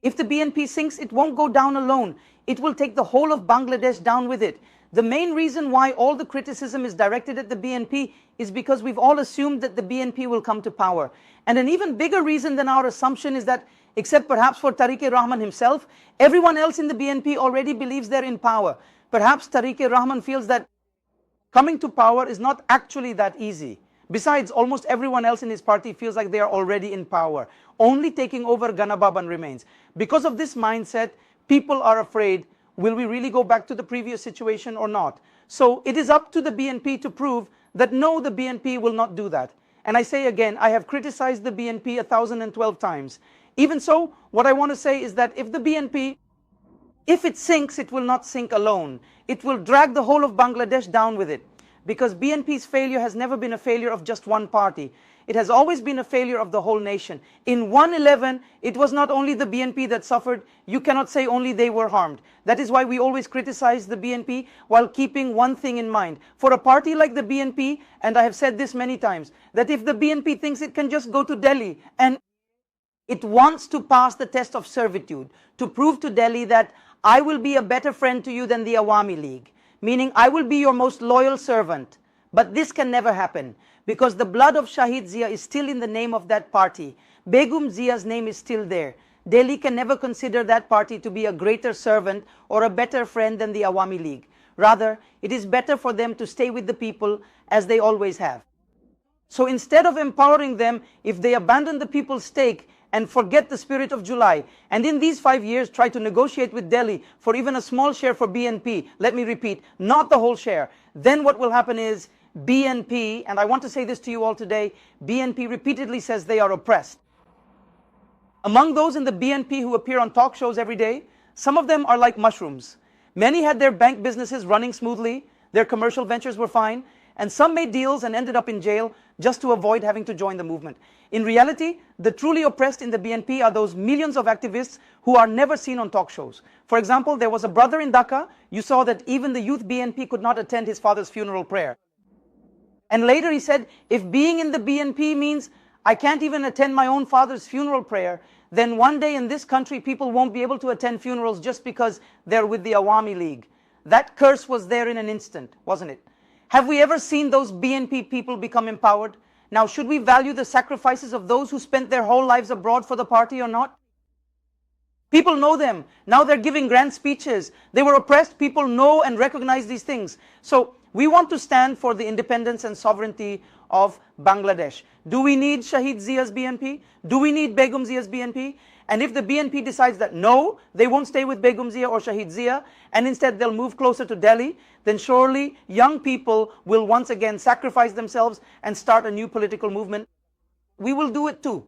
If the BNP sinks, it won't go down alone. It will take the whole of Bangladesh down with it. The main reason why all the criticism is directed at the BNP is because we've all assumed that the BNP will come to power. And an even bigger reason than our assumption is that, except perhaps for Tarique Rahman himself, everyone else in the BNP already believes they're in power. Perhaps Tarique Rahman feels that coming to power is not actually that easy. Besides, almost everyone else in his party feels like they are already in power. Only taking over Ganababan remains. Because of this mindset, people are afraid, will we really go back to the previous situation or not? So it is up to the BNP to prove that no, the BNP will not do that. And I say again, I have criticized the BNP 1,012 times. Even so, what I want to say is that if the BNP, if it sinks, it will not sink alone. It will drag the whole of Bangladesh down with it. Because BNP's failure has never been a failure of just one party. It has always been a failure of the whole nation. In 1/11, it was not only the BNP that suffered. You cannot say only they were harmed. That is why we always criticize the BNP while keeping one thing in mind. For a party like the BNP, and I have said this many times, that if the BNP thinks it can just go to Delhi and it wants to pass the test of servitude, to prove to Delhi that I will be a better friend to you than the Awami League, meaning I will be your most loyal servant. But this can never happen because the blood of Shahid Zia is still in the name of that party. Begum Zia's name is still there. Delhi can never consider that party to be a greater servant or a better friend than the Awami League. Rather, it is better for them to stay with the people as they always have. So instead of empowering them, if they abandon the people's stake and forget the spirit of July, and in these 5 years try to negotiate with Delhi for even a small share for BNP, let me repeat, not the whole share, then what will happen is BNP, and I want to say this to you all today, BNP repeatedly says they are oppressed. Among those in the BNP who appear on talk shows every day, some of them are like mushrooms. Many had their bank businesses running smoothly, their commercial ventures were fine, and some made deals and ended up in jail just to avoid having to join the movement. In reality, the truly oppressed in the BNP are those millions of activists who are never seen on talk shows. For example, there was a brother in Dhaka, you saw that even the youth BNP could not attend his father's funeral prayer. And later he said, if being in the BNP means I can't even attend my own father's funeral prayer, then one day in this country people won't be able to attend funerals just because they're with the Awami League. That curse was there in an instant, wasn't it? Have we ever seen those BNP people become empowered? Now, should we value the sacrifices of those who spent their whole lives abroad for the party or not? People know them. Now they're giving grand speeches. They were oppressed. People know and recognize these things. So we want to stand for the independence and sovereignty of Bangladesh. Do we need Shahid Zia's BNP? Do we need Begum Zia's BNP? And if the BNP decides that no, they won't stay with Begum Zia or Shahid Zia, and instead they'll move closer to Delhi, then surely young people will once again sacrifice themselves and start a new political movement. We will do it too.